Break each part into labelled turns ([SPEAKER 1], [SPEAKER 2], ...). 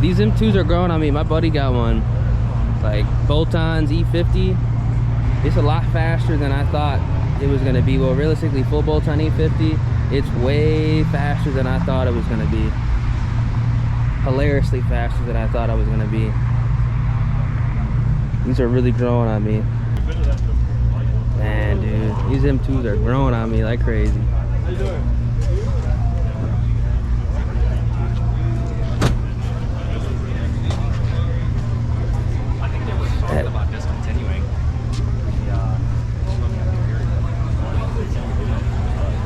[SPEAKER 1] These M2s are growing on me. My buddy got one, like bolt-ons E50. It's a lot faster than I thought it was gonna be. Well, realistically, full bolt-on E50, it's way faster than I thought it was gonna be. Hilariously faster than I thought I was gonna be. These are really growing on me. Man, dude, these M2s are growing on me like crazy.
[SPEAKER 2] How you doing? I think there was talk about discontinuing.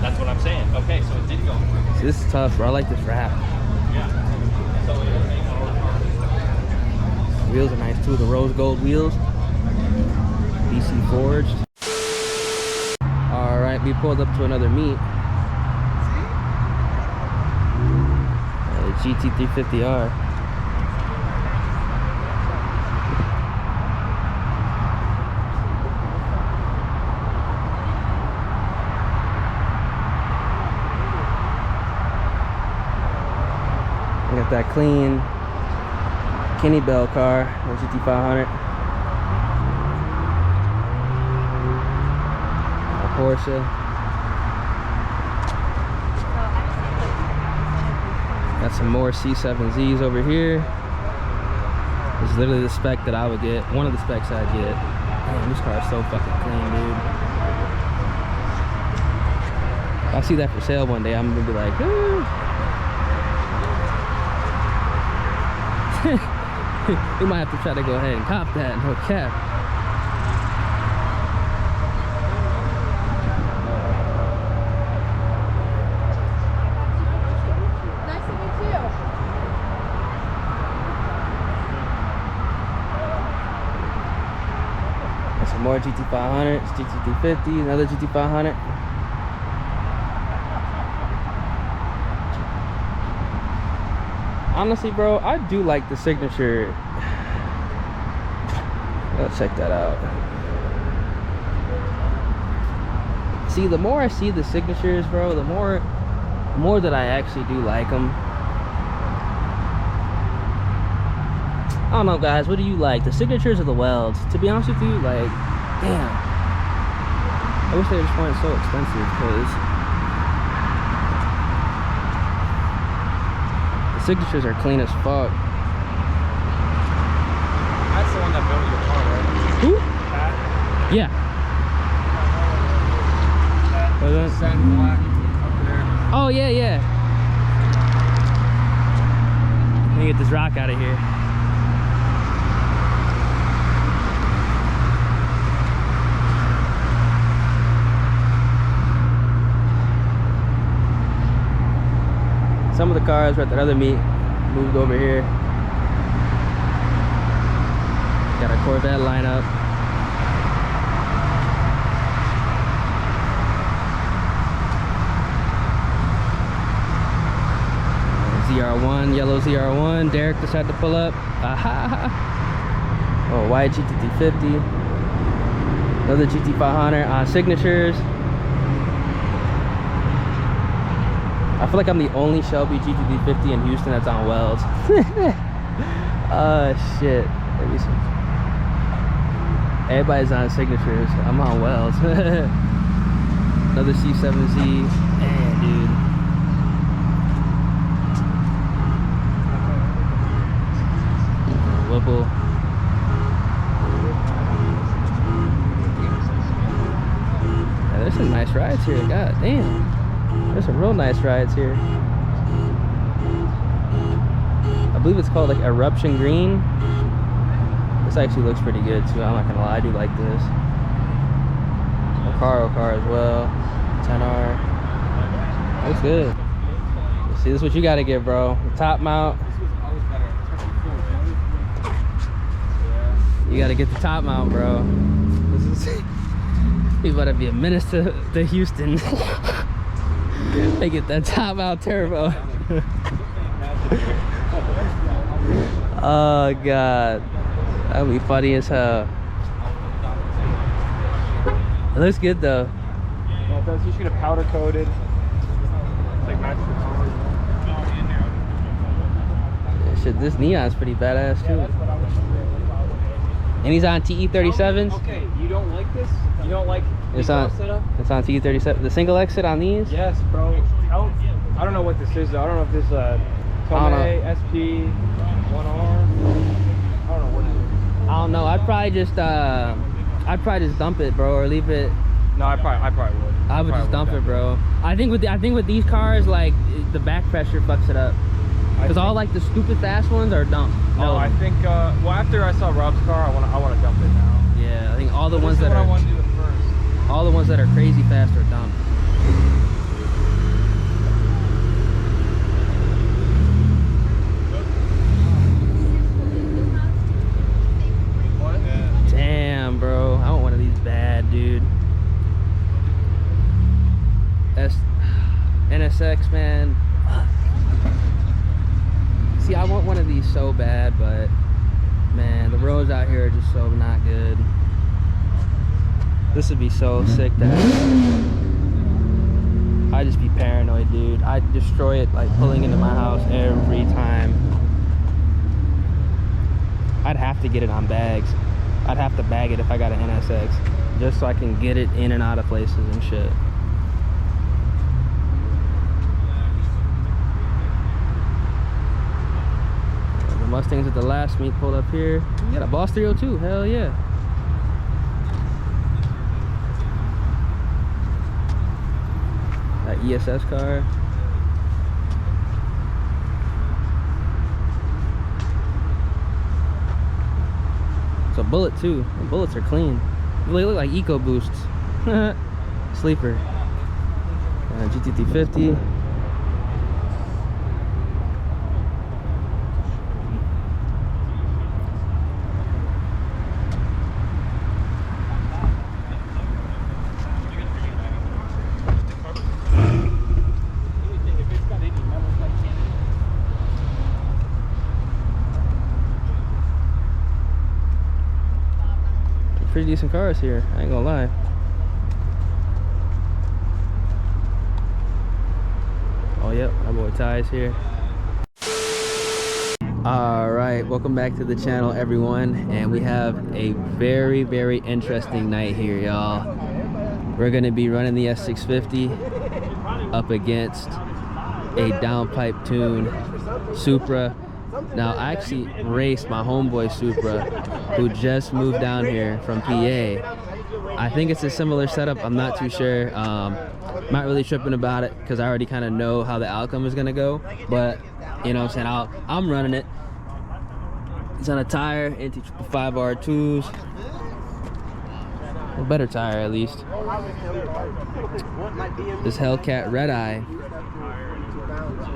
[SPEAKER 2] That's what I'm saying. Okay, so it did go.
[SPEAKER 1] See, this is tough, bro. I like this wrap.
[SPEAKER 2] Yeah.
[SPEAKER 1] Wheels are nice too. The rose gold wheels. BC forged. All right, we pulled up to another meet. GT350R. Got that clean Kenny Bell car, the GT500. A Porsche. Got some more C7Zs over here. This is literally the spec that I would get. One of the specs I'd get. Man, this car is so fucking clean, dude. If I see that for sale one day, I'm gonna be like, ooh. We might have to try to go ahead and cop that, no cap.
[SPEAKER 3] Nice to meet you.
[SPEAKER 1] And some more GT500s, GT350, another GT500. Honestly, bro, I do like the signature. Let's check that out. See, the more I see the signatures, bro, the more that I actually do like them. I don't know, guys. What do you like? The signatures or the welds? To be honest with you, like, damn. I wish they just weren't so expensive, because signatures are clean as fuck.
[SPEAKER 2] That's the one that built your car, right?
[SPEAKER 1] Who?
[SPEAKER 2] That?
[SPEAKER 1] Yeah.
[SPEAKER 2] That satin black up there.
[SPEAKER 1] Oh, yeah, yeah. Let me get this rock out of here. Some of the cars were at that other meet, moved over here. Got a Corvette lineup. ZR1, yellow ZR1. Derek decided to pull up. Aha! Oh, white GT350. Another GT500 on signatures. I feel like I'm the only Shelby GT350 in Houston that's on welds. Shit. Maybe some. Everybody's on signatures. I'm on welds. Another C7Z. Man, dude. Whipple. Yeah, there's some nice rides here. God damn. There's some real nice rides here. I believe it's called like Eruption Green. This actually looks pretty good too. I'm not gonna lie, I do like this. A car as well. 10R. Looks good. See, this is what you gotta get, bro. The top mount. You gotta get the top mount, bro. This is. You better be a menace to Houston. They get that top out turbo. Oh god, that would be funny as hell. It looks good though.
[SPEAKER 2] Yeah, it does. You should get a powder coated. It's like match the colors.
[SPEAKER 1] Shit, this neon's pretty badass too. And he's on TE37s.
[SPEAKER 2] Okay, you don't like this? You don't like
[SPEAKER 1] It's on TE37. The single exit on these?
[SPEAKER 2] Yes, bro. I don't know what this is though. I don't know if this is a Tomei SP 1R. I don't know what it is.
[SPEAKER 1] I don't know. I'd probably just dump it, bro, or leave it.
[SPEAKER 2] No, I probably would.
[SPEAKER 1] I would just dump it, bro. I think with these cars, like the back pressure fucks it up. Because all like the stupid fast ones are dumb.
[SPEAKER 2] No, I think well, after I saw Rob's car, I want to dump it now.
[SPEAKER 1] Yeah, I think all the ones that
[SPEAKER 2] I
[SPEAKER 1] are
[SPEAKER 2] want to do it first.
[SPEAKER 1] all the ones that are crazy fast are dumb. Damn, bro, I want one of these bad, dude. NSX, man. Fuck. See, I want one of these so bad, but man, the roads out here are just so not good. This would be so sick to have. I'd just be paranoid, dude. I'd destroy it like pulling into my house every time. I'd have to get it on bags. I'd have to bag it if I got an NSX, just so I can get it in and out of places and shit. Mustangs at the last meet pulled up here. You got a Boss 302, hell yeah. That ESS car. It's a Bullet too. The Bullets are clean. They look like Eco Boosts. Sleeper. GT350. Pretty decent cars here, I ain't gonna lie. Oh yep, my boy Ty's here. Alright, welcome back to the channel, everyone, and we have a very, very interesting night here, y'all. We're gonna be running the S650 up against a downpipe tuned Supra. Now, I actually raced my homeboy Supra, who just moved down here from PA. I think it's a similar setup. I'm not too sure. Not really tripping about it because I already kind of know how the outcome is gonna go. But you know what I'm saying? I'm running it. It's on a tire, NT555 R2s. A better tire at least. This Hellcat Redeye.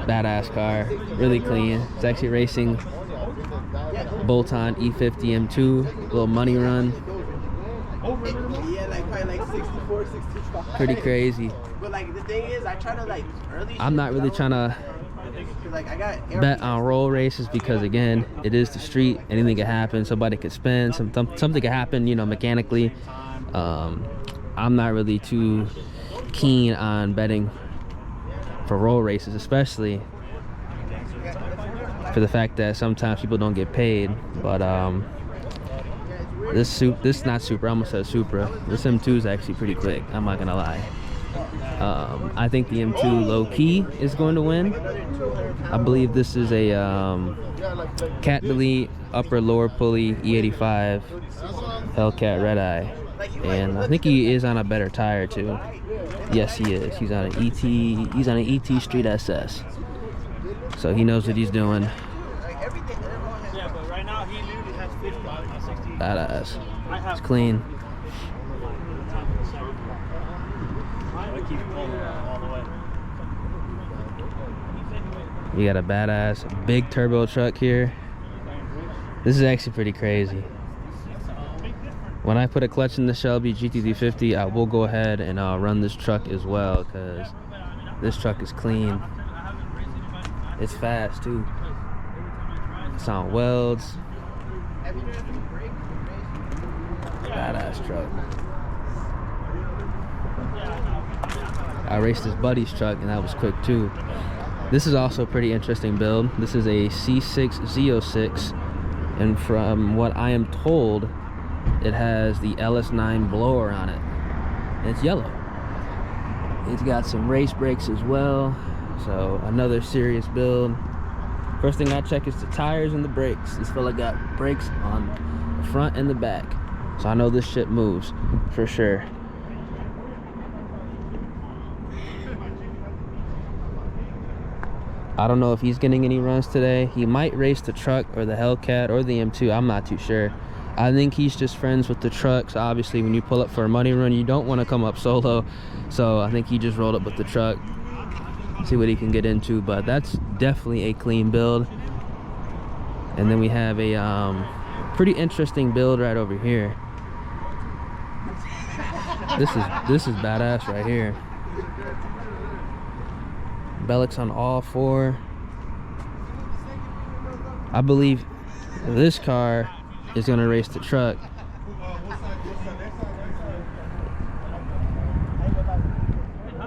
[SPEAKER 1] Badass car, really clean. It's actually racing bolt-on E50 M2, little money run. Pretty crazy.
[SPEAKER 4] But like the thing is, I try to like early.
[SPEAKER 1] I'm not really trying to bet on roll races because again, it is the street. Anything could happen. Somebody could spin. Something could happen. You know, mechanically. I'm not really too keen on betting for roll races, especially for the fact that sometimes people don't get paid. But this not Supra, I almost said Supra. This M2 is actually pretty quick, I'm not gonna lie. I think the M2 low-key is going to win. I believe this is a cat delete upper lower pulley E85 Hellcat Redeye, and I think he is on a better tire too. Yes, he is. He's on an ET. He's on an ET Street SS. So he knows what he's doing.
[SPEAKER 2] Yeah, but right now he literally has 50, 60.
[SPEAKER 1] Badass. It's clean. We got a badass big turbo truck here. This is actually pretty crazy. When I put a clutch in the Shelby GT350, I will go ahead and run this truck as well because this truck is clean. It's fast too. It's on welds. Badass truck. I raced his buddy's truck and that was quick too. This is also a pretty interesting build. This is a C6 Z06, and from what I am told, it has the LS9 blower on it, and it's yellow. It's got some race brakes as well, so another serious build. First thing I check is the tires and the brakes. This fella got brakes on the front and the back, so I know this shit moves for sure. I don't know if he's getting any runs today. He might race the truck or the Hellcat or the M2. I'm not too sure. I think he's just friends with the trucks. Obviously, when you pull up for a money run, you don't want to come up solo. So I think he just rolled up with the truck. See what he can get into, but that's definitely a clean build. And then we have a pretty interesting build right over here. This is badass right here. Bellics on all four. I believe this car is gonna race the truck.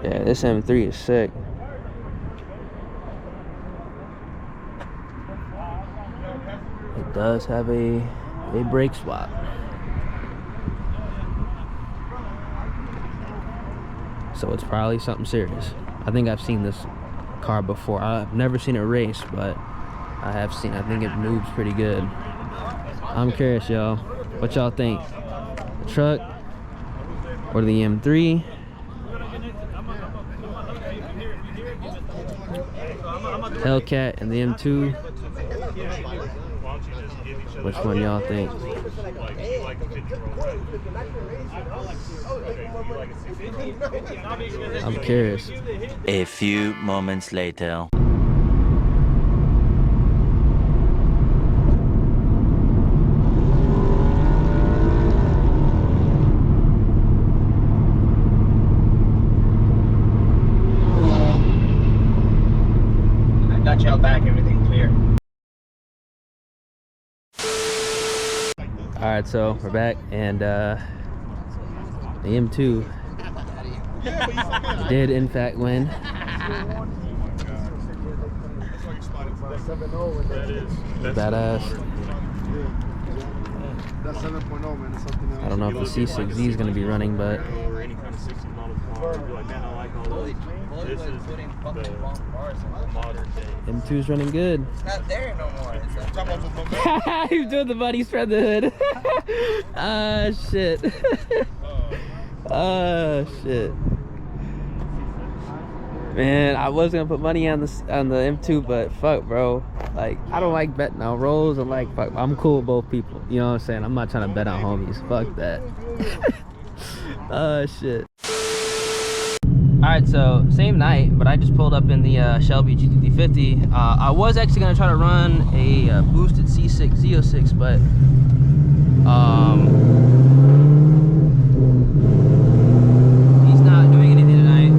[SPEAKER 1] Yeah, this M3 is sick. It does have a brake swap. So it's probably something serious. I think I've seen this car before. I've never seen it race, but I have seen, I think it moves pretty good. I'm curious, y'all, what y'all think? The truck or the M3? Hellcat and the M2? Which one y'all think? I'm curious.
[SPEAKER 5] A few moments later.
[SPEAKER 4] I got you out back, everything clear.
[SPEAKER 1] All right, so we're back, and the M2 did in fact win. Badass. I don't know if the C6Z is going to be running, but M2's running good.
[SPEAKER 4] It's not there no more.
[SPEAKER 1] He's doing the buddy spread the hood. Ah, shit. Oh, shit. Man, I was gonna put money on the M2, but fuck, bro. Like, I don't like betting on rolls, and like, fuck, I'm cool with both people. You know what I'm saying? I'm not trying to bet on homies. Fuck that. Oh, shit. Alright, so same night, but I just pulled up in the Shelby GT350. I was actually going to try to run a boosted C6 Z06, but he's not doing anything tonight.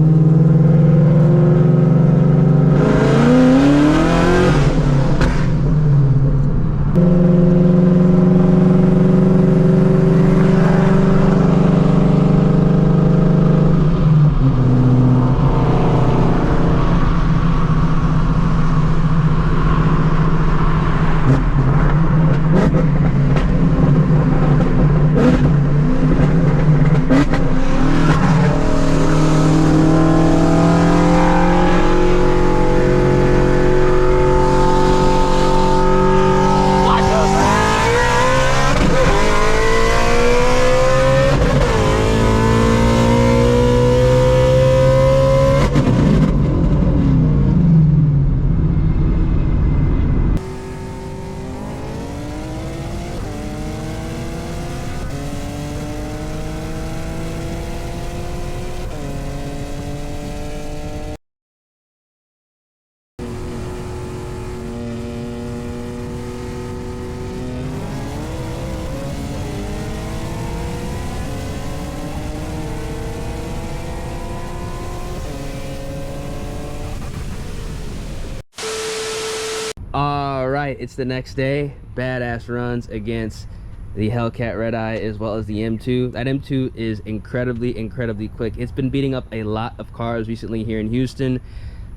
[SPEAKER 1] It's the next day. Badass runs against the Hellcat Redeye as well as the M2. That M2 is incredibly quick. It's been beating up a lot of cars recently here in Houston.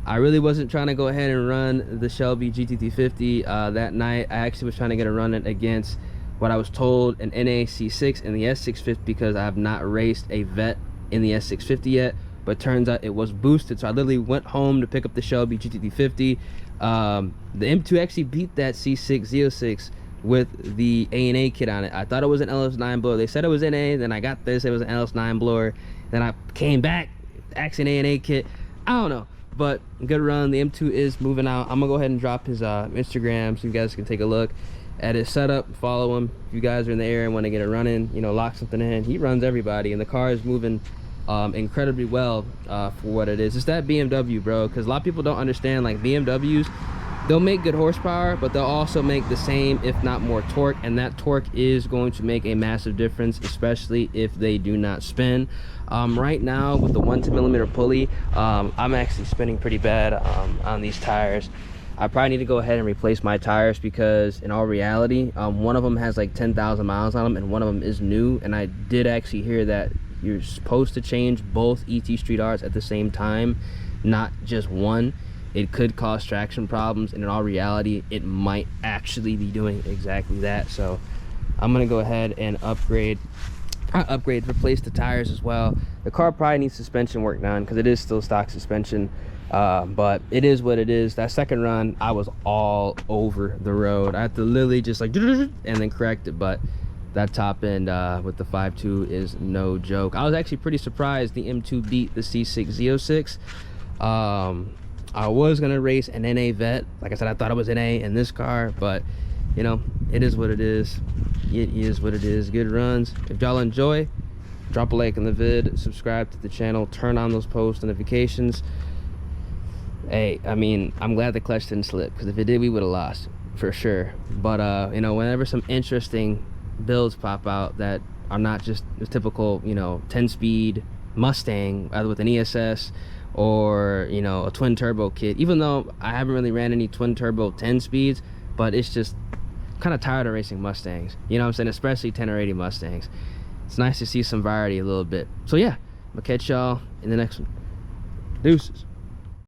[SPEAKER 1] I really wasn't trying to go ahead and run the Shelby GT350 that night. I actually was trying to get a run it against what I was told an NA C6 and the S650, because I have not raced a vet in the S650 yet, but turns out it was boosted. So I literally went home to pick up the Shelby GT350. The M2 actually beat that C6 Z06 with the A&A kit on it. I thought it was an LS9 blower. They said it was NA, then I got this, it was an LS9 blower. Then I came back, actually an A&A kit. I don't know, but good run. The M2 is moving out. I'm gonna go ahead and drop his Instagram so you guys can take a look at his setup, follow him. If you guys are in the area and want to get it running, you know, lock something in. He runs everybody, and the car is moving incredibly well for what it is. It's that BMW, bro, because a lot of people don't understand, like, BMWs, they'll make good horsepower, but they'll also make the same, if not more, torque, and that torque is going to make a massive difference, especially if they do not spin. Right now with the 110mm pulley, I'm actually spinning pretty bad on these tires. I probably need to go ahead and replace my tires, because in all reality, one of them has like 10,000 miles on them and one of them is new, and I did actually hear that you're supposed to change both ET Street Arts at the same time, not just one. It could cause traction problems, and in all reality, it might actually be doing exactly that. So I'm gonna go ahead and replace the tires as well. The car probably needs suspension work done, because it is still stock suspension, but it is what it is. That second run, I was all over the road. I had to literally just like and then correct it, but that top end with the 5.2 is no joke. I was actually pretty surprised the M2 beat the C6 Z06. I was gonna race an NA vet. Like I said, I thought it was NA in this car, but you know, it is what it is. It is what it is. Good runs. If y'all enjoy, drop a like in the vid, subscribe to the channel, turn on those post notifications. Hey, I mean, I'm glad the clutch didn't slip, because if it did, we would have lost for sure. But you know, whenever some interesting builds pop out that are not just the typical, you know, 10-speed Mustang, either with an ESS or, you know, a twin turbo kit, even though I haven't really ran any twin turbo 10 speeds, but it's just kind of tired of racing Mustangs, you know what I'm saying, especially 10 or 80 Mustangs. It's nice to see some variety a little bit. So yeah, I'm gonna catch y'all in the next one. Deuces.